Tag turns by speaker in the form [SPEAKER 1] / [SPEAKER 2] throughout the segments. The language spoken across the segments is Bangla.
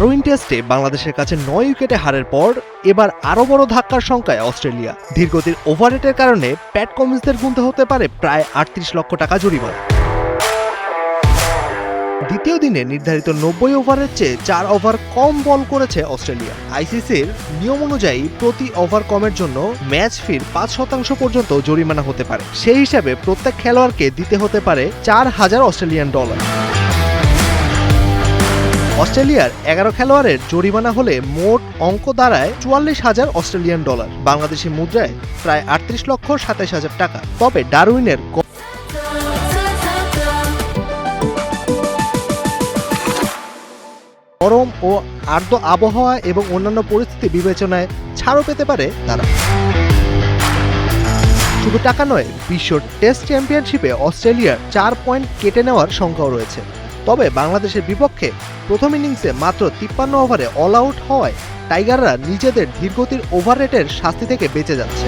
[SPEAKER 1] ডারউইন টেস্টে বাংলাদেশের কাছে ৯ উইকেটে হারের পর এবার আরও বড় ধাক্কার শঙ্কায় অস্ট্রেলিয়া। ধীরগতির ওভাররেটের কারণে প্যাট কামিন্সদের গুনতে হতে পারে প্রায় ৩৮ লক্ষ টাকা জরিমানা। দ্বিতীয় দিনে নির্ধারিত ৯০ ওভারের চেয়ে ৪ ওভার কম বল করেছে অস্ট্রেলিয়া। আইসিসির নিয়ম অনুযায়ী প্রতি ওভার কমের জন্য ম্যাচ ফির ৫% পর্যন্ত জরিমানা হতে পারে। সেই হিসাবে প্রত্যেক খেলোয়াড়কে দিতে হতে পারে $৪,০০০ অস্ট্রেলিয়ান ডলার। অস্ট্রেলিয়ার ১১ খেলোয়াড়ের জরিমানা হলে মোট অঙ্ক দাঁড়ায় $৪৪,০০০ অস্ট্রেলিয়ান ডলার, বাংলাদেশি মুদ্রায় প্রায় ৩৮,২৭,০০০ টাকা। তবে ডারউইনের গরম ও আর্দ্র আবহাওয়া এবং অন্যান্য পরিস্থিতি বিবেচনায় ছাড়ও পেতে পারে তারা। শুধু টাকা নয়, বিশ্ব টেস্ট চ্যাম্পিয়নশিপে অস্ট্রেলিয়ার ৪ পয়েন্ট কেটে নেওয়ার সংখ্যাও রয়েছে। তবে বাংলাদেশের বিপক্ষে প্রথম ইনিংসে মাত্র ৫৩ ওভারে অল আউট হওয়ায় টাইগাররা নিজেদের ধীরগতির ওভাররেটের শাস্তি থেকে বেঁচে যাচ্ছে।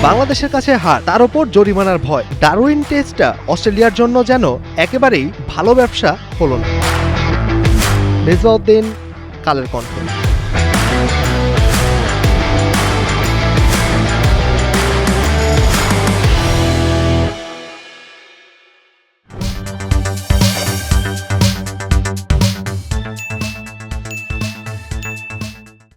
[SPEAKER 1] বাংলাদেশের কাছে হার, তার উপর জরিমানার ভয়। ডারউইন টেস্টটা অস্ট্রেলিয়ার জন্য যেন একেবারেই ভালো ব্যবসা হলো না। মেজবাউদ্দিন, কালের কণ্ঠ।